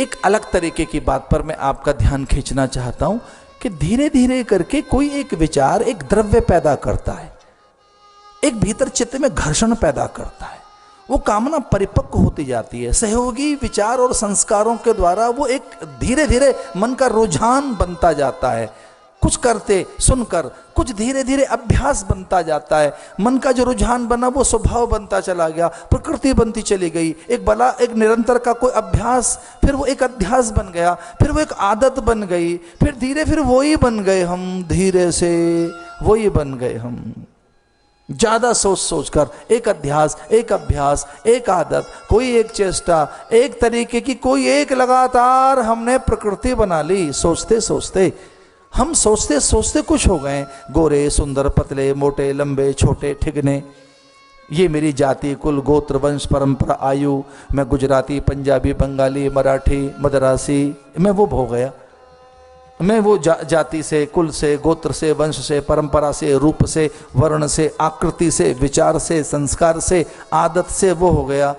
एक अलग तरीके की बात पर मैं आपका ध्यान खींचना चाहता हूं कि धीरे धीरे करके कोई एक विचार एक द्रव्य पैदा करता है, एक भीतर चित्त में घर्षण पैदा करता है, वो कामना परिपक्व होती जाती है। सहयोगी विचार और संस्कारों के द्वारा वो एक धीरे धीरे मन का रुझान बनता जाता है। कुछ करते सुनकर कुछ धीरे धीरे अभ्यास बनता जाता है। मन का जो रुझान बना वो स्वभाव बनता चला गया, प्रकृति बनती चली गई। एक निरंतर का कोई अभ्यास, फिर वो एक अध्यास बन गया, फिर वो एक आदत बन गई, फिर धीरे फिर वही बन गए हम, धीरे से वही बन गए हम। ज्यादा सोच सोच कर एक अध्यास, एक अभ्यास, एक आदत, कोई एक चेष्टा, एक तरीके की कोई एक लगातार हमने प्रकृति बना ली। सोचते सोचते हम सोचते सोचते कुछ हो गए, गोरे सुंदर पतले मोटे लंबे छोटे ठिगने, ये मेरी जाति कुल गोत्र वंश परंपरा आयु, मैं गुजराती पंजाबी बंगाली मराठी मद्रासी, मैं वो हो गया। मैं वो जाति से कुल से गोत्र से वंश से परंपरा से रूप से वर्ण से आकृति से विचार से संस्कार से आदत से वो हो गया।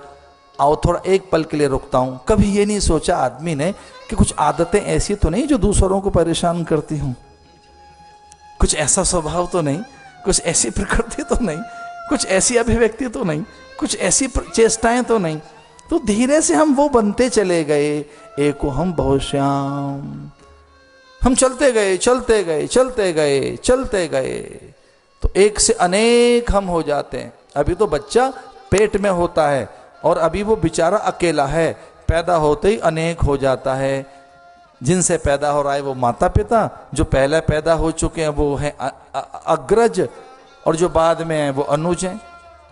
आओ थोड़ा एक पल के लिए रुकता हूं। कभी ये नहीं सोचा आदमी ने कि कुछ आदतें ऐसी तो नहीं जो दूसरों को परेशान करती हूं, कुछ ऐसा स्वभाव तो नहीं, कुछ ऐसी प्रकृति तो नहीं, कुछ ऐसी अभिव्यक्ति तो नहीं, कुछ ऐसी चेष्टाएं तो नहीं। तो धीरे से हम वो बनते चले गए। एको हम बहुश्याम, हम चलते गए चलते गए चलते गए चलते गए, तो एक से अनेक हम हो जाते हैं। अभी तो बच्चा पेट में होता है और अभी वो बेचारा अकेला है, पैदा होते ही अनेक हो जाता है। जिनसे पैदा हो रहा है वो माता पिता, जो पहले पैदा हो चुके हैं वो हैं अग्रज, और जो बाद में हैं वो अनुज हैं।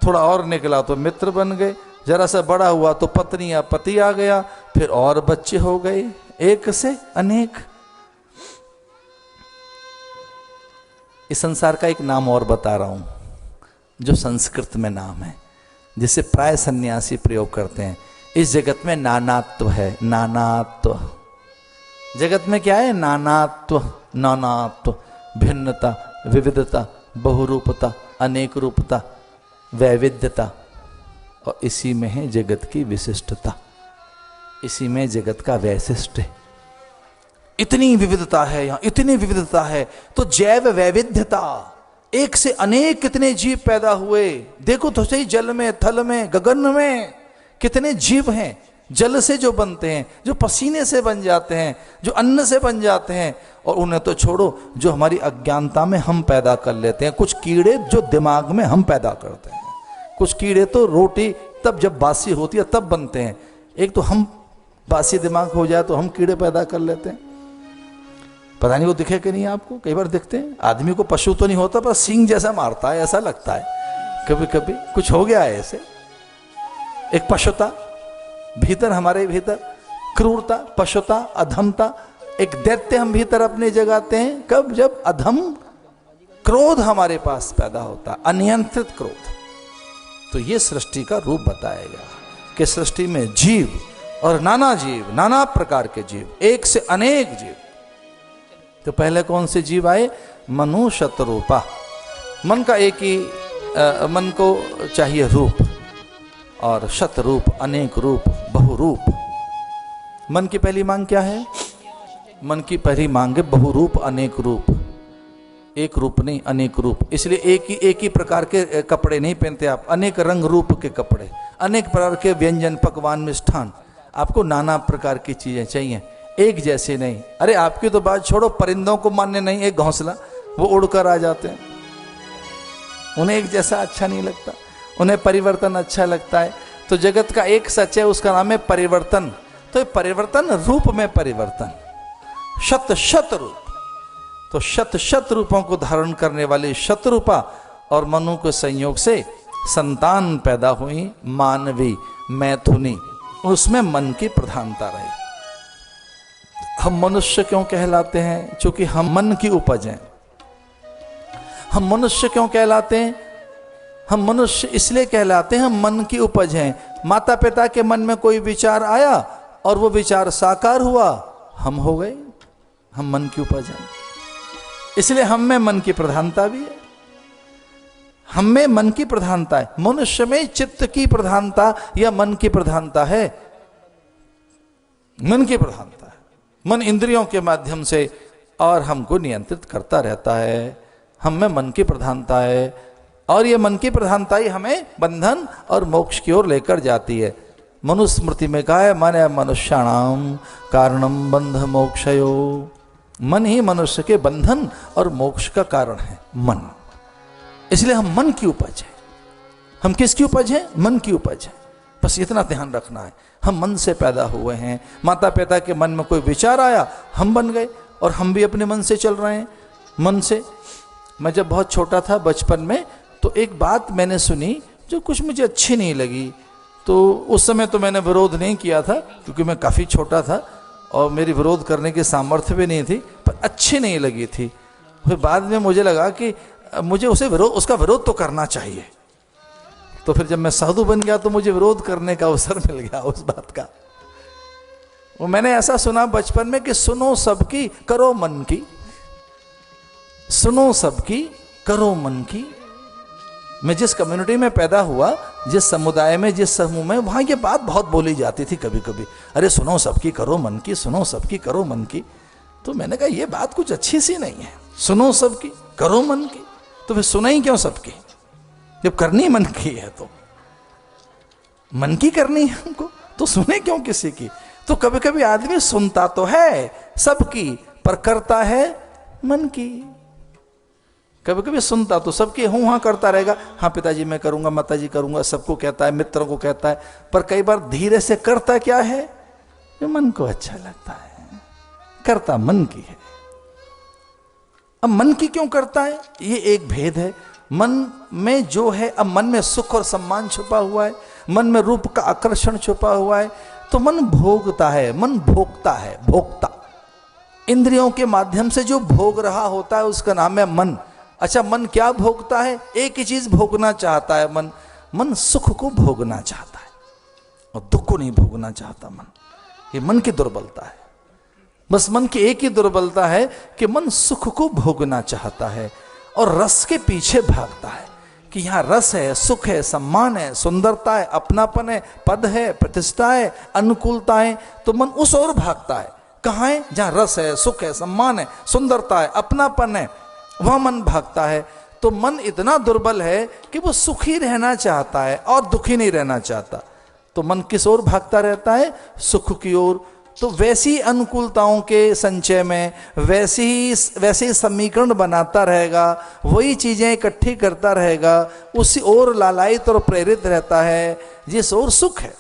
थोड़ा और निकला तो मित्र बन गए, जरा सा बड़ा हुआ तो पत्नी या पति आ गया, फिर और बच्चे हो गए, एक से अनेक। इस संसार का एक नाम और बता रहा हूं, जो संस्कृत में नाम है, जिसे प्राय सन्यासी प्रयोग करते हैं। इस जगत में नानात्व है, नानात्व। जगत में क्या है? नानात्व, नानात्व, भिन्नता, विविधता, बहुरूपता, अनेक रूपता, वैविध्यता, और इसी में है जगत की विशिष्टता, इसी में जगत का वैशिष्ट है। इतनी विविधता है यहां, इतनी विविधता है। तो जैव वैविध्यता, एक से अनेक कितने जीव पैदा हुए। देखो तो सही, जल में, थल में, गगन में कितने जीव हैं। जल से जो बनते हैं, जो पसीने से बन जाते हैं, जो अन्न से बन जाते हैं, और उन्हें तो छोड़ो, जो हमारी अज्ञानता में हम पैदा कर लेते हैं। कुछ कीड़े जो दिमाग में हम पैदा करते हैं, कुछ कीड़े तो रोटी तब जब बासी होती है तब बनते हैं। एक तो हम बासी दिमाग हो जाए तो हम कीड़े पैदा कर लेते हैं। पता नहीं वो दिखे कि नहीं आपको? कई बार दिखते हैं। आदमी को पशु तो नहीं होता, पर सींग जैसा मारता है, ऐसा लगता है कभी कभी। कुछ हो गया है ऐसे, एक पशुता भीतर, हमारे भीतर क्रूरता, पशुता, अधमता, एक दैत्य हम भीतर अपने जगाते हैं। कब? जब अधम क्रोध हमारे पास पैदा होता, अनियंत्रित क्रोध। तो ये सृष्टि का रूप बताएगा कि सृष्टि में जीव और नाना जीव, नाना प्रकार के जीव, एक से अनेक जीव। तो पहले कौन से जीव आए? मनु शतरूपा। मन का एक ही मन को चाहिए रूप, और शतरूप, अनेक रूप, बहुरूप। मन की पहली मांग क्या है? मन की पहली मांग है बहुरूप अनेक रूप। एक रूप नहीं, अनेक रूप। इसलिए एक ही प्रकार के कपड़े नहीं पहनते आप, अनेक रंग रूप के कपड़े, अनेक प्रकार के व्यंजन, पकवान, मिष्ठान। आपको नाना प्रकार की चीजें चाहिए, एक जैसे नहीं। अरे आपकी तो बात छोड़ो, परिंदों को मानने नहीं, एक घोंसला, वो उड़कर आ जाते हैं। उन्हें एक जैसा अच्छा नहीं लगता, उन्हें परिवर्तन अच्छा लगता है। तो जगत का एक सच है, उसका नाम है परिवर्तन। तो परिवर्तन, रूप में परिवर्तन, शत शत रूप। तो शत शत रूपों को धारण करने वाली शतरूपा और मनु के संयोग से संतान पैदा हुई, मानवी, मैथुनी। उसमें मन की प्रधानता रही। हम मनुष्य क्यों कहलाते हैं? क्योंकि हम मन की उपज हैं। हम मनुष्य क्यों कहलाते हैं? हम मनुष्य इसलिए कहलाते हैं, हम मन की उपज हैं। माता पिता के मन में कोई विचार आया और वो विचार साकार हुआ, हम हो गए। हम मन की उपज हैं, इसलिए हम में मन की प्रधानता भी है। हम में मन की प्रधानता है। मनुष्य में चित्त की प्रधानता या मन की प्रधानता है। मन की प्रधानता है। मन इंद्रियों के माध्यम से और हमको नियंत्रित करता रहता है। हम में मन की प्रधानता है और ये मन की प्रधानता ही हमें बंधन और मोक्ष की ओर लेकर जाती है। मनुस्मृति में कहा है, मन है मनुष्याणाम कारणम बंध मोक्षयो। मन ही मनुष्य के बंधन और मोक्ष का कारण है, मन। इसलिए हम मन की उपज है। हम किसकी उपज है? मन की उपज है। बस इतना ध्यान रखना है, हम मन से पैदा हुए हैं। माता पिता के मन में कोई विचार आया, हम बन गए, और हम भी अपने मन से चल रहे हैं। मन से मैं जब बहुत छोटा था, बचपन में, तो एक बात मैंने सुनी जो कुछ मुझे अच्छी नहीं लगी। तो उस समय तो मैंने विरोध नहीं किया था, क्योंकि मैं काफ़ी छोटा था और मेरी विरोध करने की सामर्थ्य भी नहीं थी, पर अच्छी नहीं लगी थी। फिर बाद में मुझे लगा कि मुझे उसका विरोध तो करना चाहिए। तो फिर जब मैं साधु बन गया तो मुझे विरोध करने का अवसर मिल गया उस बात का। वो मैंने ऐसा सुना बचपन में कि सुनो सबकी करो मन की, सुनो सबकी करो मन की। मैं जिस कम्युनिटी में पैदा हुआ, जिस समुदाय में, जिस समूह में, वहां ये बात बहुत बोली जाती थी कभी कभी, अरे सुनो सबकी करो मन की, सुनो सबकी करो मन की। तो मैंने कहा ये बात कुछ अच्छी सी नहीं है, सुनो सबकी करो मन की। तो फिर सुना ही क्यों सबकी, जब करनी मन की है तो मन की करनी है हमको, तो सुने क्यों किसी की। तो कभी कभी आदमी सुनता तो है सबकी, पर करता है मन की। कभी कभी सुनता तो सबकी, हूं हाँ करता रहेगा, हाँ पिताजी मैं करूंगा, माताजी करूंगा, सबको कहता है, मित्रों को कहता है, पर कई बार धीरे से करता क्या है, जो मन को अच्छा लगता है, करता मन की है। अब मन की क्यों करता है, ये एक भेद है। मन में जो है, अब मन में सुख और सम्मान छुपा हुआ है, मन में रूप का आकर्षण छुपा हुआ है, तो मन भोगता है, मन भोगता है, भोगता। इंद्रियों के माध्यम से जो भोग रहा होता है उसका नाम है मन। अच्छा, मन क्या भोगता है? एक ही चीज भोगना चाहता है मन। मन सुख को भोगना चाहता है और दुख को नहीं भोगना चाहता मन। ये मन की दुर्बलता है। बस मन की एक ही दुर्बलता है कि मन सुख को भोगना चाहता है और रस के पीछे भागता है कि यहाँ रस है, सुख है, सम्मान है, सुंदरता है, अपनापन है, पद है, प्रतिष्ठा है, अनुकूलता है। तो मन उस ओर भागता है। कहाँ है? जहाँ रस है, सुख है, सम्मान है, सुंदरता है, अपनापन है, वह मन भागता है। तो मन इतना दुर्बल है कि वो सुखी रहना चाहता है और दुखी नहीं रहना चाहता। तो मन किस ओर भागता रहता है? सुख की ओर। तो वैसी अनुकूलताओं के संचय में वैसे ही समीकरण बनाता रहेगा, वही चीजें इकट्ठी करता रहेगा, उसी ओर लालायित और प्रेरित रहता है जिस ओर सुख है।